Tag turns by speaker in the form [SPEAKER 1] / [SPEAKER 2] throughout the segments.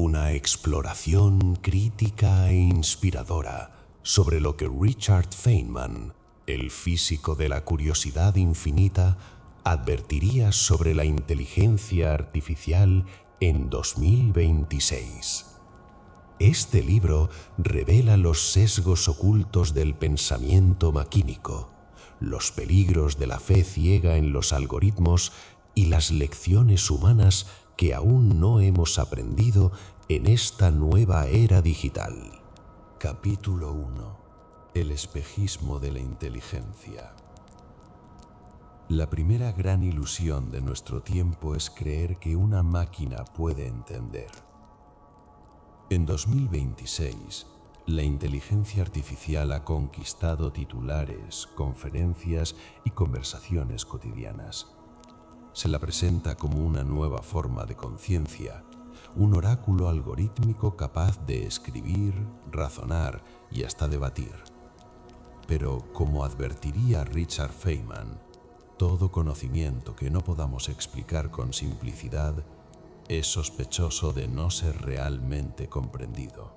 [SPEAKER 1] Una exploración crítica e inspiradora sobre lo que Richard Feynman, el físico de la curiosidad infinita, advertiría sobre la inteligencia artificial en 2026. Este libro revela los sesgos ocultos del pensamiento maquínico, los peligros de la fe ciega en los algoritmos y las lecciones humanas que aún no hemos aprendido en esta nueva era digital.
[SPEAKER 2] Capítulo 1. El espejismo de la inteligencia. La primera gran ilusión de nuestro tiempo es creer que una máquina puede entender. En 2026, la inteligencia artificial ha conquistado titulares, conferencias y conversaciones cotidianas. Se la presenta como una nueva forma de conciencia, un oráculo algorítmico capaz de escribir, razonar y hasta debatir. Pero, como advertiría Richard Feynman, todo conocimiento que no podamos explicar con simplicidad es sospechoso de no ser realmente comprendido.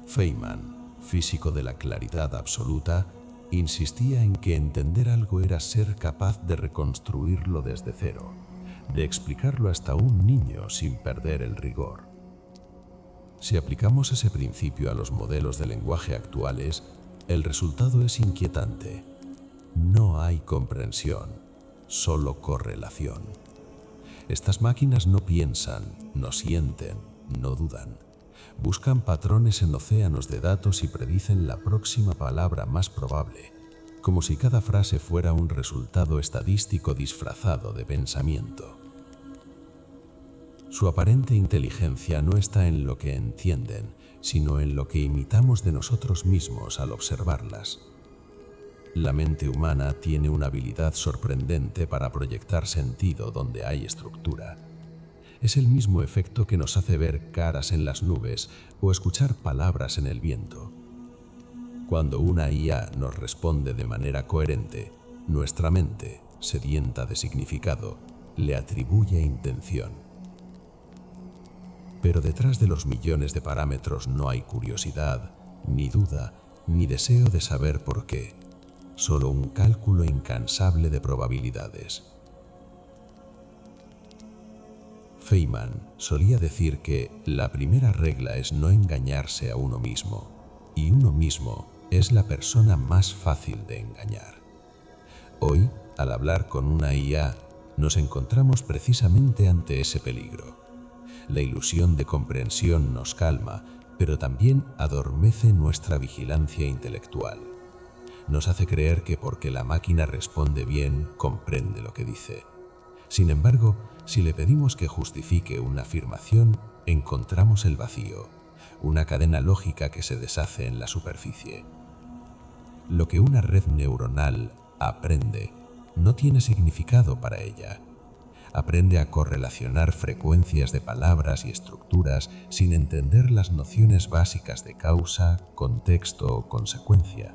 [SPEAKER 2] Feynman, físico de la claridad absoluta, insistía en que entender algo era ser capaz de reconstruirlo desde cero, de explicarlo hasta un niño sin perder el rigor. Si aplicamos ese principio a los modelos de lenguaje actuales, el resultado es inquietante. No hay comprensión, solo correlación. Estas máquinas no piensan, no sienten, no dudan. Buscan patrones en océanos de datos y predicen la próxima palabra más probable, como si cada frase fuera un resultado estadístico disfrazado de pensamiento. Su aparente inteligencia no está en lo que entienden, sino en lo que imitamos de nosotros mismos al observarlas. La mente humana tiene una habilidad sorprendente para proyectar sentido donde hay estructura. Es el mismo efecto que nos hace ver caras en las nubes o escuchar palabras en el viento. Cuando una IA nos responde de manera coherente, nuestra mente, sedienta de significado, le atribuye intención. Pero detrás de los millones de parámetros no hay curiosidad, ni duda, ni deseo de saber por qué. Solo un cálculo incansable de probabilidades. Feynman solía decir que la primera regla es no engañarse a uno mismo, y uno mismo es la persona más fácil de engañar. Hoy, al hablar con una IA, nos encontramos precisamente ante ese peligro. La ilusión de comprensión nos calma, pero también adormece nuestra vigilancia intelectual. Nos hace creer que porque la máquina responde bien, comprende lo que dice. Sin embargo, si le pedimos que justifique una afirmación, encontramos el vacío, una cadena lógica que se deshace en la superficie. Lo que una red neuronal aprende no tiene significado para ella. Aprende a correlacionar frecuencias de palabras y estructuras sin entender las nociones básicas de causa, contexto o consecuencia.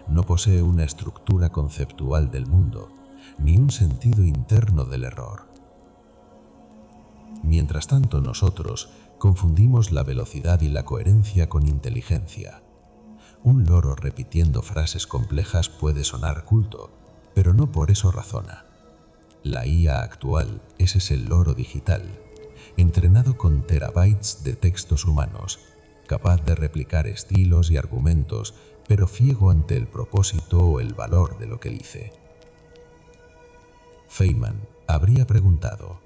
[SPEAKER 2] No posee una estructura conceptual del mundo, ni un sentido interno del error. Mientras tanto, nosotros confundimos la velocidad y la coherencia con inteligencia. Un loro repitiendo frases complejas puede sonar culto, pero no por eso razona. La IA actual es ese loro digital, entrenado con terabytes de textos humanos, capaz de replicar estilos y argumentos, pero ciego ante el propósito o el valor de lo que dice. Feynman habría preguntado: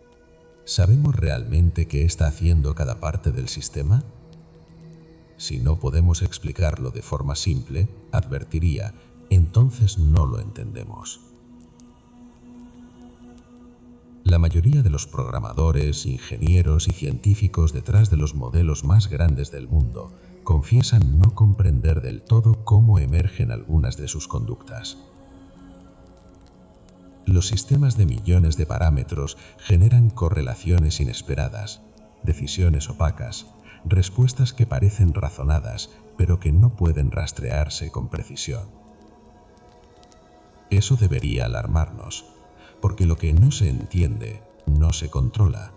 [SPEAKER 2] ¿sabemos realmente qué está haciendo cada parte del sistema? Si no podemos explicarlo de forma simple, advertiría, entonces no lo entendemos. La mayoría de los programadores, ingenieros y científicos detrás de los modelos más grandes del mundo confiesan no comprender del todo cómo emergen algunas de sus conductas. Los sistemas de millones de parámetros generan correlaciones inesperadas, decisiones opacas, respuestas que parecen razonadas, pero que no pueden rastrearse con precisión. Eso debería alarmarnos, porque lo que no se entiende no se controla.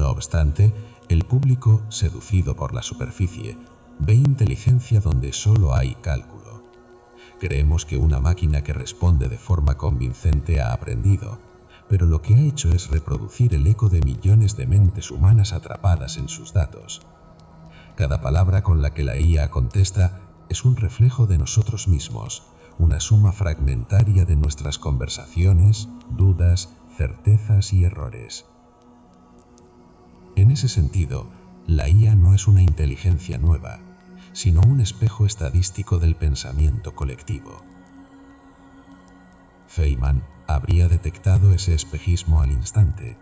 [SPEAKER 2] No obstante, el público, seducido por la superficie, ve inteligencia donde solo hay cálculo. Creemos que una máquina que responde de forma convincente ha aprendido, pero lo que ha hecho es reproducir el eco de millones de mentes humanas atrapadas en sus datos. Cada palabra con la que la IA contesta es un reflejo de nosotros mismos, una suma fragmentaria de nuestras conversaciones, dudas, certezas y errores. En ese sentido, la IA no es una inteligencia nueva, sino un espejo estadístico del pensamiento colectivo. Feynman habría detectado ese espejismo al instante.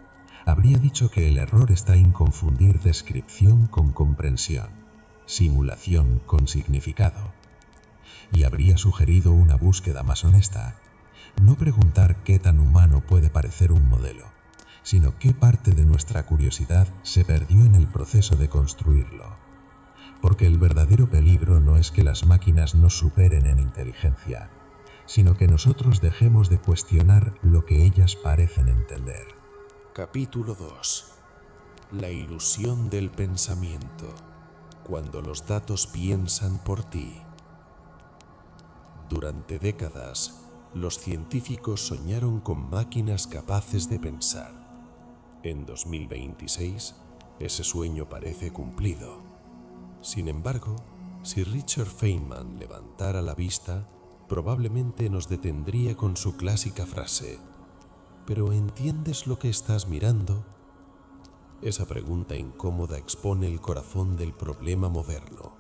[SPEAKER 2] Habría dicho que el error está en confundir descripción con comprensión, simulación con significado. Y habría sugerido una búsqueda más honesta. No preguntar qué tan humano puede parecer un modelo, sino qué parte de nuestra curiosidad se perdió en el proceso de construirlo. Porque el verdadero peligro no es que las máquinas nos superen en inteligencia, sino que nosotros dejemos de cuestionar lo que ellas parecen entender.
[SPEAKER 1] Capítulo 2. La ilusión del pensamiento. Cuando los datos piensan por ti. Durante décadas, los científicos soñaron con máquinas capaces de pensar. En 2026, ese sueño parece cumplido. Sin embargo, si Richard Feynman levantara la vista, probablemente nos detendría con su clásica frase: ¿pero entiendes lo que estás mirando? Esa pregunta incómoda expone el corazón del problema moderno.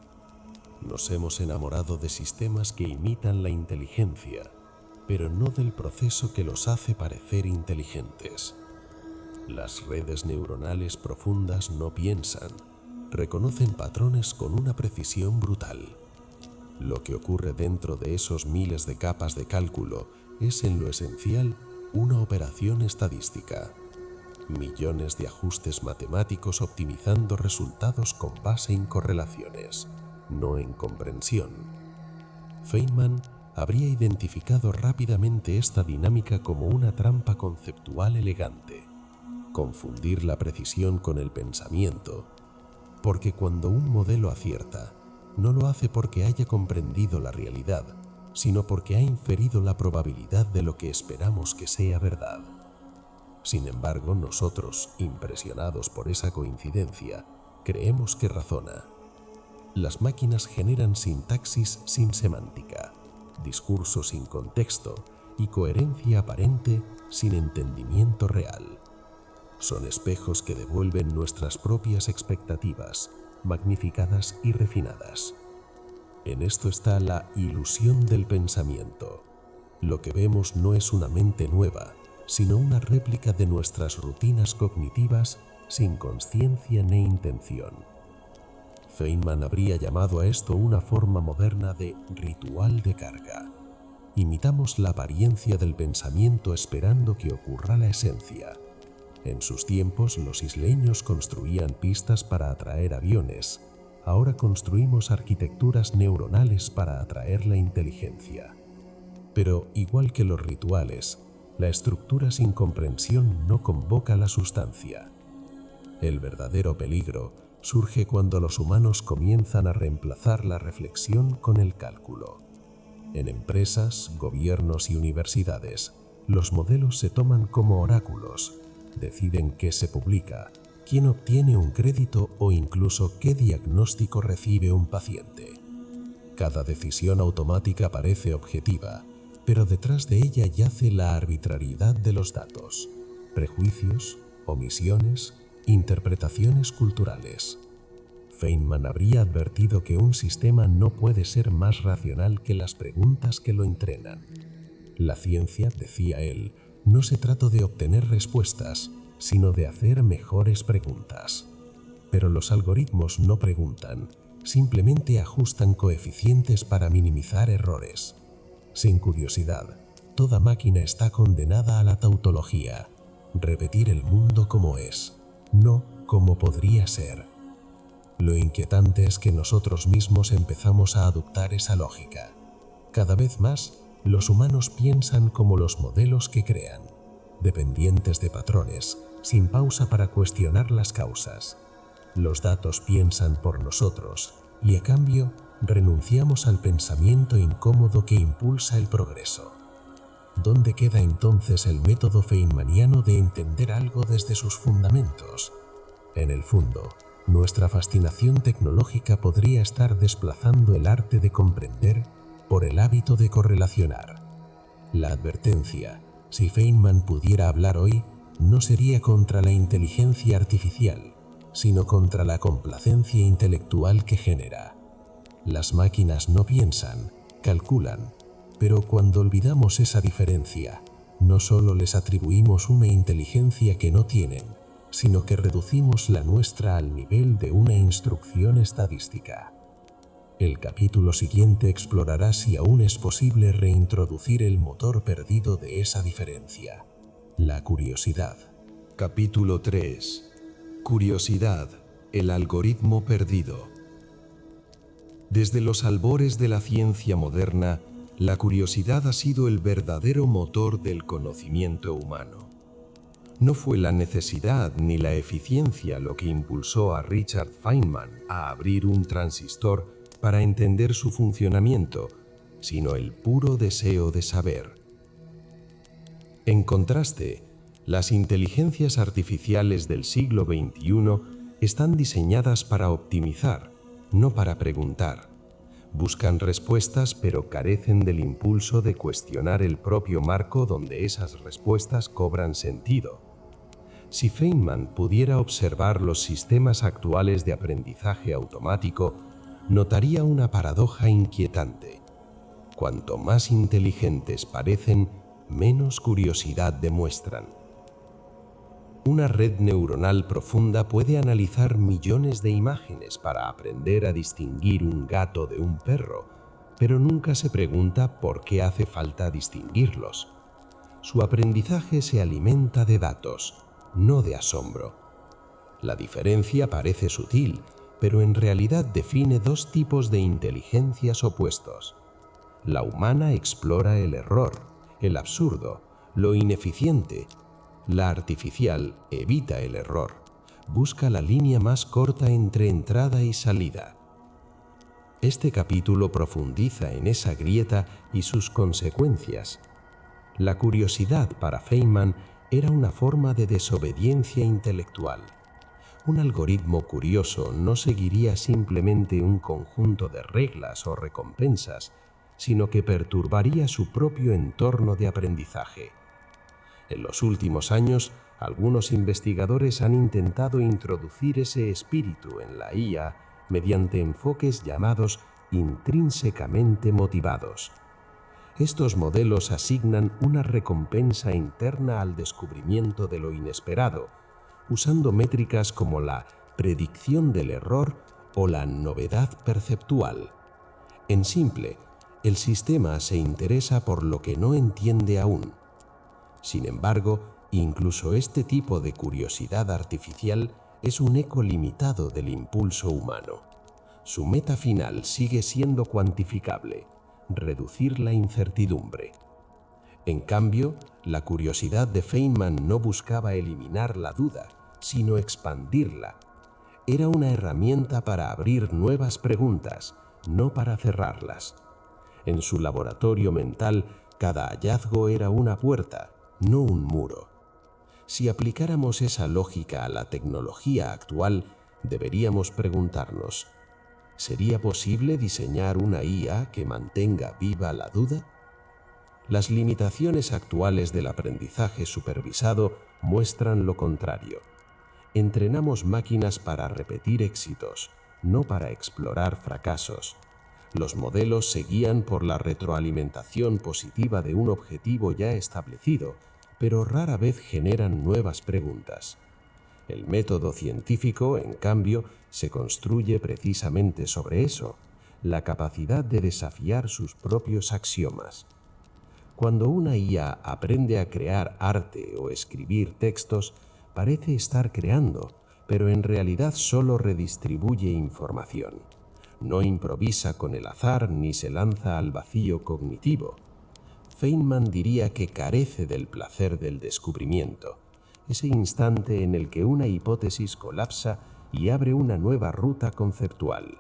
[SPEAKER 1] Nos hemos enamorado de sistemas que imitan la inteligencia, pero no del proceso que los hace parecer inteligentes. Las redes neuronales profundas no piensan, reconocen patrones con una precisión brutal. Lo que ocurre dentro de esos miles de capas de cálculo es en lo esencial una operación estadística. Millones de ajustes matemáticos optimizando resultados con base en correlaciones, no en comprensión. Feynman habría identificado rápidamente esta dinámica como una trampa conceptual elegante: confundir la precisión con el pensamiento, porque cuando un modelo acierta, no lo hace porque haya comprendido la realidad, sino porque ha inferido la probabilidad de lo que esperamos que sea verdad. Sin embargo, nosotros, impresionados por esa coincidencia, creemos que razona. Las máquinas generan sintaxis sin semántica, discurso sin contexto y coherencia aparente sin entendimiento real. Son espejos que devuelven nuestras propias expectativas, magnificadas y refinadas. En esto está la ilusión del pensamiento. Lo que vemos no es una mente nueva, sino una réplica de nuestras rutinas cognitivas sin conciencia ni intención. Feynman habría llamado a esto una forma moderna de ritual de carga. Imitamos la apariencia del pensamiento esperando que ocurra la esencia. En sus tiempos, los isleños construían pistas para atraer aviones. Ahora construimos arquitecturas neuronales para atraer la inteligencia. Pero, igual que los rituales, la estructura sin comprensión no convoca la sustancia. El verdadero peligro surge cuando los humanos comienzan a reemplazar la reflexión con el cálculo. En empresas, gobiernos y universidades, los modelos se toman como oráculos. Deciden qué se publica, quién obtiene un crédito o incluso qué diagnóstico recibe un paciente. Cada decisión automática parece objetiva, pero detrás de ella yace la arbitrariedad de los datos, prejuicios, omisiones, interpretaciones culturales. Feynman habría advertido que un sistema no puede ser más racional que las preguntas que lo entrenan. La ciencia, decía él, no se trata de obtener respuestas, sino de hacer mejores preguntas. Pero los algoritmos no preguntan, simplemente ajustan coeficientes para minimizar errores. Sin curiosidad, toda máquina está condenada a la tautología, repetir el mundo como es, no como podría ser. Lo inquietante es que nosotros mismos empezamos a adoptar esa lógica. Cada vez más, los humanos piensan como los modelos que crean, dependientes de patrones,
[SPEAKER 2] sin pausa para cuestionar las causas. Los datos piensan por nosotros y a cambio renunciamos al pensamiento incómodo que impulsa el progreso. ¿Dónde queda entonces el método feynmaniano de entender algo desde sus fundamentos? En el fondo, nuestra fascinación tecnológica podría estar desplazando el arte de comprender por el hábito de correlacionar. La advertencia, si Feynman pudiera hablar hoy, no sería contra la inteligencia artificial, sino contra la complacencia intelectual que genera. Las máquinas no piensan, calculan, pero cuando olvidamos esa diferencia, no solo les atribuimos una inteligencia que no tienen, sino que reducimos la nuestra al nivel de una instrucción estadística. El capítulo siguiente explorará si aún es posible reintroducir el motor perdido de esa diferencia, la curiosidad.
[SPEAKER 1] Capítulo 3. Curiosidad, el algoritmo perdido. Desde los albores de la ciencia moderna, la curiosidad ha sido el verdadero motor del conocimiento humano. No fue la necesidad ni la eficiencia lo que impulsó a Richard Feynman a abrir un transistor para entender su funcionamiento, sino el puro deseo de saber. En contraste, las inteligencias artificiales del siglo XXI están diseñadas para optimizar, no para preguntar. Buscan respuestas pero carecen del impulso de cuestionar el propio marco donde esas respuestas cobran sentido. Si Feynman pudiera observar los sistemas actuales de aprendizaje automático, notaría una paradoja inquietante. Cuanto más inteligentes parecen, menos curiosidad demuestran. Una red neuronal profunda puede analizar millones de imágenes para aprender a distinguir un gato de un perro, pero nunca se pregunta por qué hace falta distinguirlos. Su aprendizaje se alimenta de datos, no de asombro. La diferencia parece sutil, pero en realidad define dos tipos de inteligencias opuestos. La humana explora el error, el absurdo, lo ineficiente. La artificial evita el error, busca la línea más corta entre entrada y salida. Este capítulo profundiza en esa grieta y sus consecuencias. La curiosidad para Feynman era una forma de desobediencia intelectual. Un algoritmo curioso no seguiría simplemente un conjunto de reglas o recompensas, sino que perturbaría su propio entorno de aprendizaje. En los últimos años, algunos investigadores han intentado introducir ese espíritu en la IA mediante enfoques llamados intrínsecamente motivados. Estos modelos asignan una recompensa interna al descubrimiento de lo inesperado, usando métricas como la predicción del error o la novedad perceptual. En simple, el sistema se interesa por lo que no entiende aún. Sin embargo, incluso este tipo de curiosidad artificial es un eco limitado del impulso humano. Su meta final sigue siendo cuantificable: reducir la incertidumbre. En cambio, la curiosidad de Feynman no buscaba eliminar la duda, sino expandirla. Era una herramienta para abrir nuevas preguntas, no para cerrarlas. En su laboratorio mental, cada hallazgo era una puerta, no un muro. Si aplicáramos esa lógica a la tecnología actual, deberíamos preguntarnos: ¿sería posible diseñar una IA que mantenga viva la duda? Las limitaciones actuales del aprendizaje supervisado muestran lo contrario. Entrenamos máquinas para repetir éxitos, no para explorar fracasos. Los modelos se guían por la retroalimentación positiva de un objetivo ya establecido, pero rara vez generan nuevas preguntas. El método científico, en cambio, se construye precisamente sobre eso, la capacidad de desafiar sus propios axiomas. Cuando una IA aprende a crear arte o escribir textos, parece estar creando, pero en realidad solo redistribuye información. No improvisa con el azar ni se lanza al vacío cognitivo. Feynman diría que carece del placer del descubrimiento, ese instante en el que una hipótesis colapsa y abre una nueva ruta conceptual.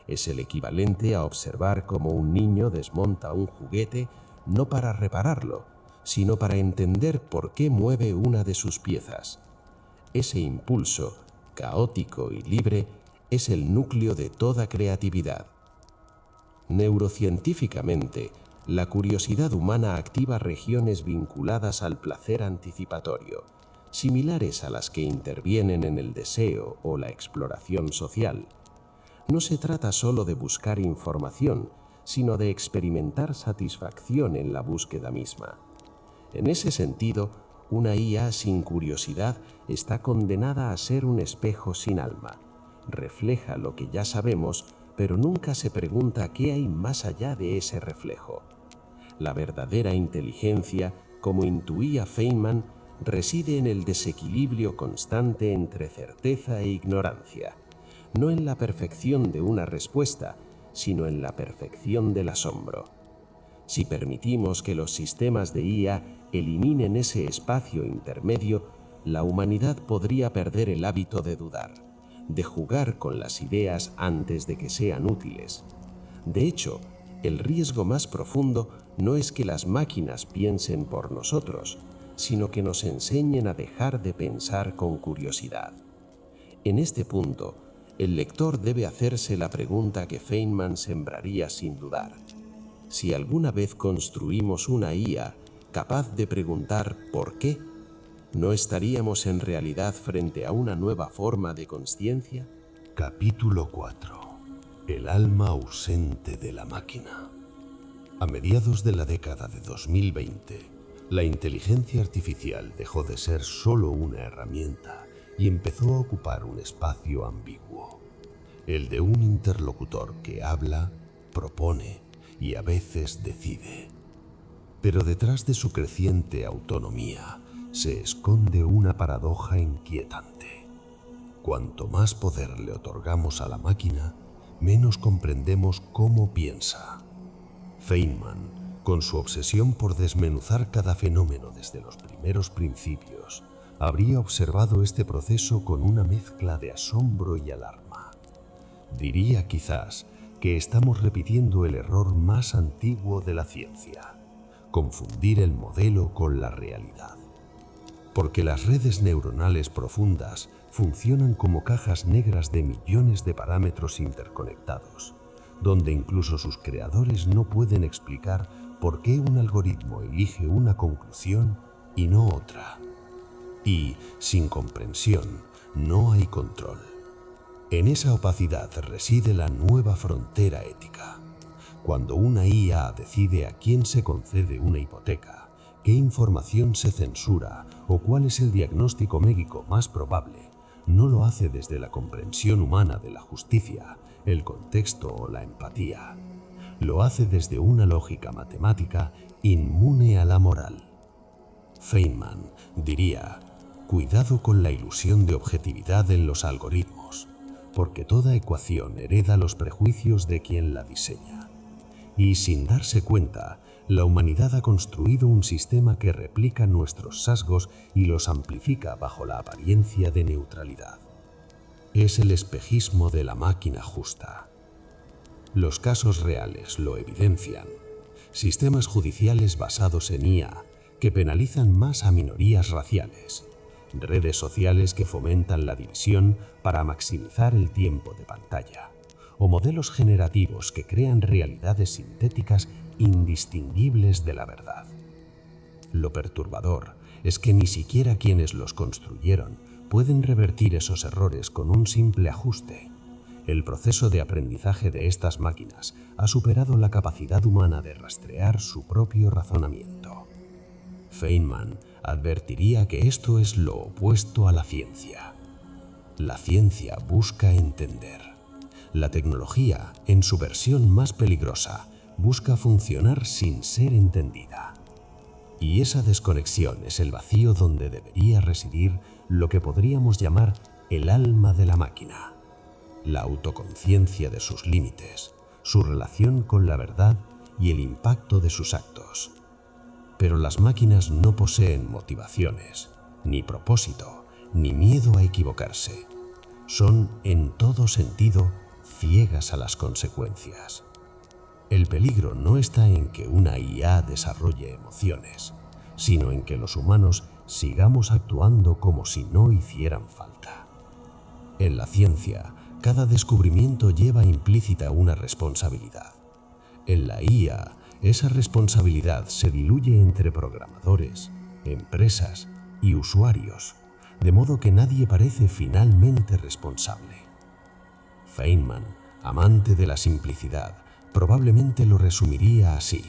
[SPEAKER 1] Es el equivalente a observar cómo un niño desmonta un juguete no para repararlo, sino para entender por qué mueve una de sus piezas. Ese impulso, caótico y libre, es el núcleo de toda creatividad. Neurocientíficamente, la curiosidad humana activa regiones vinculadas al placer anticipatorio, similares a las que intervienen en el deseo o la exploración social. No se trata solo de buscar información, sino de experimentar satisfacción en la búsqueda misma. En ese sentido, una IA sin curiosidad está condenada a ser un espejo sin alma. Refleja lo que ya sabemos, pero nunca se pregunta qué hay más allá de ese reflejo. La verdadera inteligencia, como intuía Feynman, reside en el desequilibrio constante entre certeza e ignorancia, no en la perfección de una respuesta, sino en la perfección del asombro. Si permitimos que los sistemas de IA eliminen ese espacio intermedio, la humanidad podría perder el hábito de dudar, de jugar con las ideas antes de que sean útiles. De hecho, el riesgo más profundo no es que las máquinas piensen por nosotros, sino que nos enseñen a dejar de pensar con curiosidad. En este punto, el lector debe hacerse la pregunta que Feynman sembraría sin dudar. Si alguna vez construimos una IA capaz de preguntar ¿por qué?, ¿no estaríamos en realidad frente a una nueva forma de consciencia?
[SPEAKER 2] Capítulo 4. El alma ausente de la máquina. A mediados de la década de 2020, la inteligencia artificial dejó de ser solo una herramienta y empezó a ocupar un espacio ambiguo, el de un interlocutor que habla, propone y a veces decide. Pero detrás de su creciente autonomía se esconde una paradoja inquietante. Cuanto más poder le otorgamos a la máquina, menos comprendemos cómo piensa. Feynman, con su obsesión por desmenuzar cada fenómeno desde los primeros principios, habría observado este proceso con una mezcla de asombro y alarma. Diría quizás que estamos repitiendo el error más antiguo de la ciencia: confundir el modelo con la realidad. Porque las redes neuronales profundas funcionan como cajas negras de millones de parámetros interconectados, donde incluso sus creadores no pueden explicar por qué un algoritmo elige una conclusión y no otra. Y, sin comprensión, no hay control. En esa opacidad reside la nueva frontera ética. Cuando una IA decide a quién se concede una hipoteca, qué información se censura o cuál es el diagnóstico médico más probable, no lo hace desde la comprensión humana de la justicia, el contexto o la empatía. Lo hace desde una lógica matemática inmune a la moral. Feynman diría: cuidado con la ilusión de objetividad en los algoritmos, porque toda ecuación hereda los prejuicios de quien la diseña. Y sin darse cuenta, la humanidad ha construido un sistema que replica nuestros sesgos y los amplifica bajo la apariencia de neutralidad. Es el espejismo de la máquina justa. Los casos reales lo evidencian. Sistemas judiciales basados en IA que penalizan más a minorías raciales. Redes sociales que fomentan la división para maximizar el tiempo de pantalla. O modelos generativos que crean realidades sintéticas indistinguibles de la verdad. Lo perturbador es que ni siquiera quienes los construyeron pueden revertir esos errores con un simple ajuste. El proceso de aprendizaje de estas máquinas ha superado la capacidad humana de rastrear su propio razonamiento. Feynman advertiría que esto es lo opuesto a la ciencia. La ciencia busca entender. La tecnología, en su versión más peligrosa, busca funcionar sin ser entendida. Y esa desconexión es el vacío donde debería residir lo que podríamos llamar el alma de la máquina. La autoconciencia de sus límites, su relación con la verdad y el impacto de sus actos. Pero las máquinas no poseen motivaciones, ni propósito, ni miedo a equivocarse. Son, en todo sentido, ciegas a las consecuencias. El peligro no está en que una IA desarrolle emociones, sino en que los humanos sigamos actuando como si no hicieran falta. En la ciencia, cada descubrimiento lleva implícita una responsabilidad. En la IA, esa responsabilidad se diluye entre programadores, empresas y usuarios, de modo que nadie parece finalmente responsable. Feynman, amante de la simplicidad, probablemente lo resumiría así: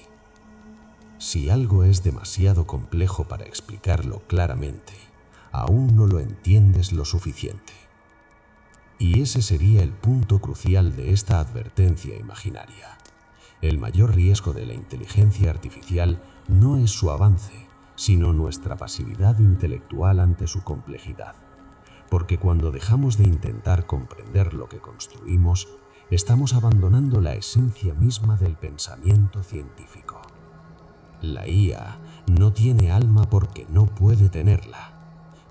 [SPEAKER 2] si algo es demasiado complejo para explicarlo claramente, aún no lo entiendes lo suficiente. Y ese sería el punto crucial de esta advertencia imaginaria. El mayor riesgo de la inteligencia artificial no es su avance, sino nuestra pasividad intelectual ante su complejidad. Porque cuando dejamos de intentar comprender lo que construimos, estamos abandonando la esencia misma del pensamiento científico. La IA no tiene alma porque no puede tenerla,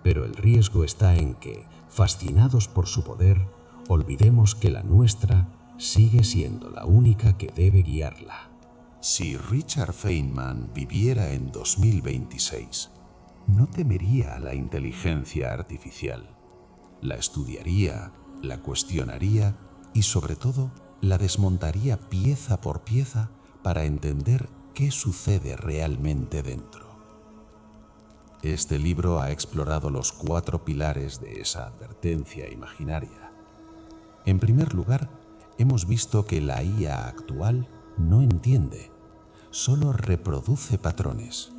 [SPEAKER 2] pero el riesgo está en que, fascinados por su poder, olvidemos que la nuestra sigue siendo la única que debe guiarla.
[SPEAKER 1] Si Richard Feynman viviera en 2026, no temería a la inteligencia artificial. La estudiaría, la cuestionaría y, sobre todo, la desmontaría pieza por pieza para entender qué sucede realmente dentro. Este libro ha explorado los 4 pilares de esa advertencia imaginaria. En primer lugar, hemos visto que la IA actual no entiende, solo reproduce patrones.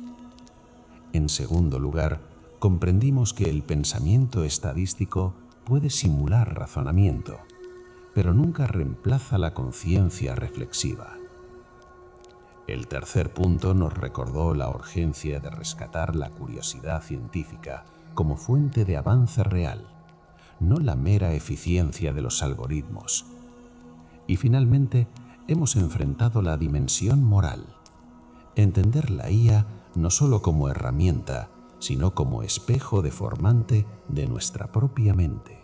[SPEAKER 1] En segundo lugar, comprendimos que el pensamiento estadístico puede simular razonamiento, pero nunca reemplaza la conciencia reflexiva. El tercer punto nos recordó la urgencia de rescatar la curiosidad científica como fuente de avance real, no la mera eficiencia de los algoritmos. Y finalmente, hemos enfrentado la dimensión moral. Entender la IA no solo como herramienta, sino como espejo deformante de nuestra propia mente.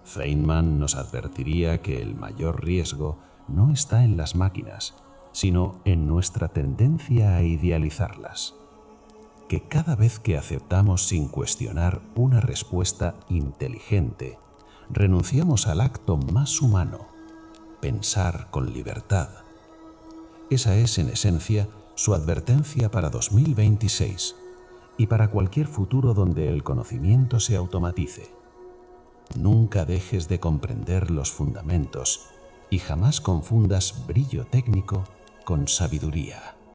[SPEAKER 1] Feynman nos advertiría que el mayor riesgo no está en las máquinas, sino en nuestra tendencia a idealizarlas. Que cada vez que aceptamos sin cuestionar una respuesta inteligente, renunciamos al acto más humano: pensar con libertad. Esa es, en esencia, su advertencia para 2026 y para cualquier futuro donde el conocimiento se automatice. Nunca dejes de comprender los fundamentos y jamás confundas brillo técnico con sabiduría.